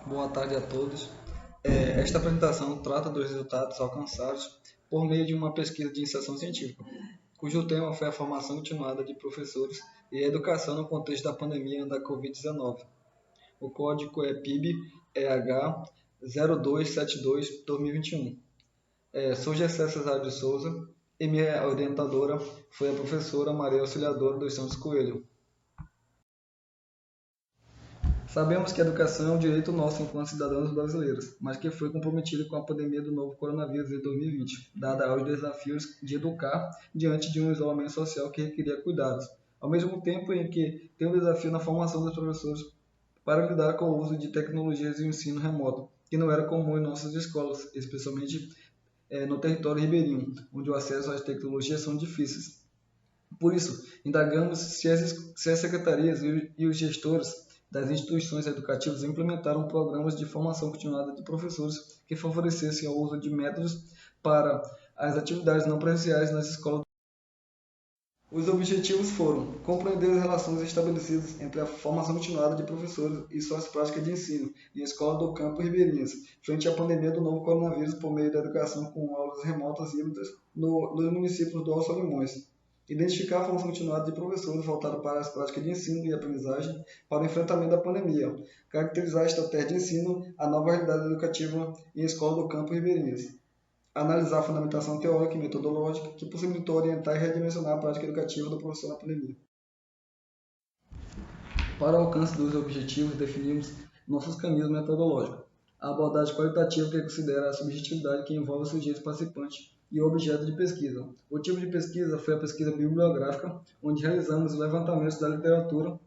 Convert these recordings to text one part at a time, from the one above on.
Boa tarde a todos. Esta apresentação trata dos resultados alcançados por meio de uma pesquisa de iniciação científica, cujo tema foi a formação continuada de professores e a educação no contexto da pandemia da Covid-19. O código é PIB-EH 0272-2021. Sou Gessé Cesário de Souza e minha orientadora foi a professora Maria Auxiliadora dos Santos Coelho. Sabemos que a educação é um direito nosso enquanto cidadãos brasileiros, mas que foi comprometido com a pandemia do novo coronavírus em 2020, dada aos desafios de educar diante de um isolamento social que requeria cuidados, ao mesmo tempo em que tem um desafio na formação dos professores para lidar com o uso de tecnologias e o ensino remoto, que não era comum em nossas escolas, especialmente no território ribeirinho, onde o acesso às tecnologias são difíceis. Por isso, indagamos se as secretarias e os gestores das instituições educativas implementaram programas de formação continuada de professores que favorecessem o uso de métodos para as atividades não presenciais nas escolas. Os objetivos foram compreender as relações estabelecidas entre a formação continuada de professores e suas práticas de ensino em escolas do campo ribeirinhas, frente à pandemia do novo coronavírus por meio da educação com aulas remotas híbridas nos municípios do Alço-Limões. Identificar a formação continuada de professores voltada para as práticas de ensino e aprendizagem para o enfrentamento da pandemia. Caracterizar a estratégia de ensino, a nova realidade educativa em escolas do campo ribeirinhas. Analisar a fundamentação teórica e metodológica que possibilitou orientar e redimensionar a prática educativa do professor na pandemia. Para o alcance dos objetivos, definimos nossos caminhos metodológicos. A abordagem qualitativa que considera a subjetividade que envolve o sujeito participante e o objeto de pesquisa. O tipo de pesquisa foi a pesquisa bibliográfica, onde realizamos levantamentos da literatura,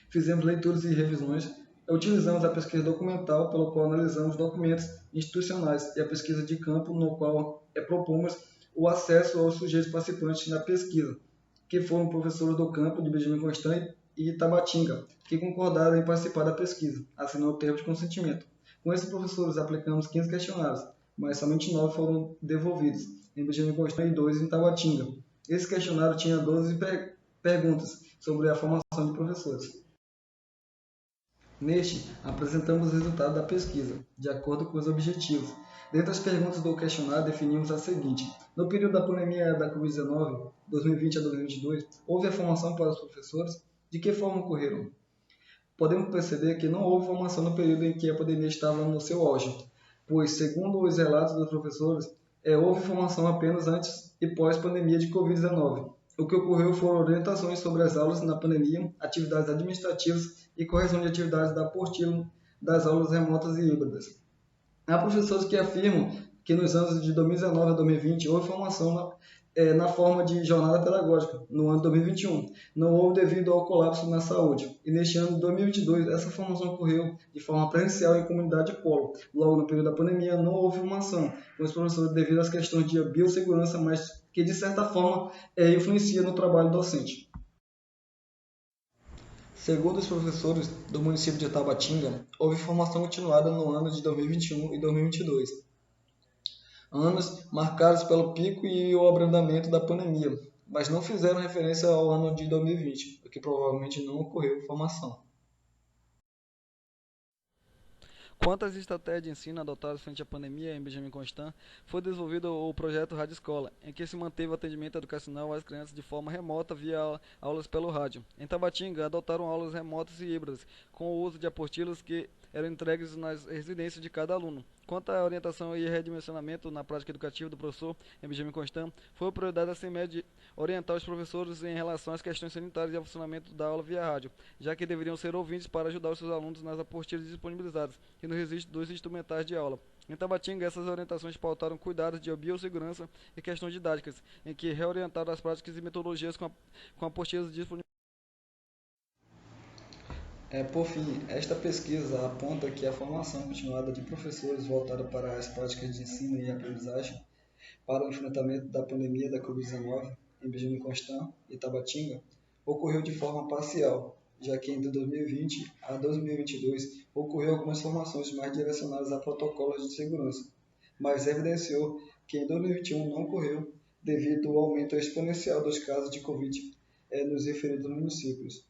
fizemos leituras e revisões, utilizamos a pesquisa documental, pelo qual analisamos documentos institucionais, e a pesquisa de campo, no qual propomos o acesso aos sujeitos participantes na pesquisa, que foram professores do campo de Benjamin Constant e Tabatinga, que concordaram em participar da pesquisa, assinando o termo de consentimento. Com esses professores aplicamos 15 questionários, mas somente 9 foram devolvidos, em Benjamin Constant e 2 em Tabatinga. Esse questionário tinha 12 perguntas sobre a formação de professores. Neste, apresentamos os resultados da pesquisa, de acordo com os objetivos. Dentre as perguntas do questionário, definimos a seguinte: no período da pandemia da Covid-19, 2020 a 2022, houve a formação para os professores? De que forma ocorreram? Podemos perceber que não houve formação no período em que a pandemia estava no seu auge, pois, segundo os relatos dos professores, houve formação apenas antes e pós-pandemia de Covid-19. O que ocorreu foram orientações sobre as aulas na pandemia, atividades administrativas e correção de atividades da apostila das aulas remotas e híbridas. Há professores que afirmam que nos anos de 2019 a 2020 houve formação na forma de jornada pedagógica, no ano de 2021. Não houve devido ao colapso na saúde. E neste ano de 2022, essa formação ocorreu de forma presencial em comunidade polo. Logo, no período da pandemia, não houve formação com os professores devido às questões de biossegurança, mas que, de certa forma, influencia no trabalho docente. Segundo os professores do município de Tabatinga, houve formação continuada no ano de 2021 e 2022, anos marcados pelo pico e o abrandamento da pandemia, mas não fizeram referência ao ano de 2020, o que provavelmente não ocorreu formação. Quanto às estratégias de ensino adotadas frente à pandemia em Benjamin Constant, foi desenvolvido o projeto Rádio Escola, em que se manteve o atendimento educacional às crianças de forma remota via aulas pelo rádio. Em Tabatinga, adotaram aulas remotas e híbridas, com o uso de apostilas que eram entregues nas residências de cada aluno. Quanto à orientação e redimensionamento na prática educativa do professor em Benjamin Constant, foi a prioridade da CEMED orientar os professores em relação às questões sanitárias e ao funcionamento da aula via rádio, já que deveriam ser ouvintes para ajudar os seus alunos nas apostilas disponibilizadas e nos registros dos instrumentais de aula. Em Tabatinga, essas orientações pautaram cuidados de biossegurança e questões didáticas, em que reorientaram as práticas e metodologias com apostilas disponíveis. Por fim, esta pesquisa aponta que a formação continuada de professores voltada para as práticas de ensino e aprendizagem para o enfrentamento da pandemia da Covid-19 em Benjamin Constant e Tabatinga ocorreu de forma parcial, já que entre 2020 a 2022 ocorreu algumas formações mais direcionadas a protocolos de segurança, mas evidenciou que em 2021 não ocorreu devido ao aumento exponencial dos casos de Covid nos referidos municípios.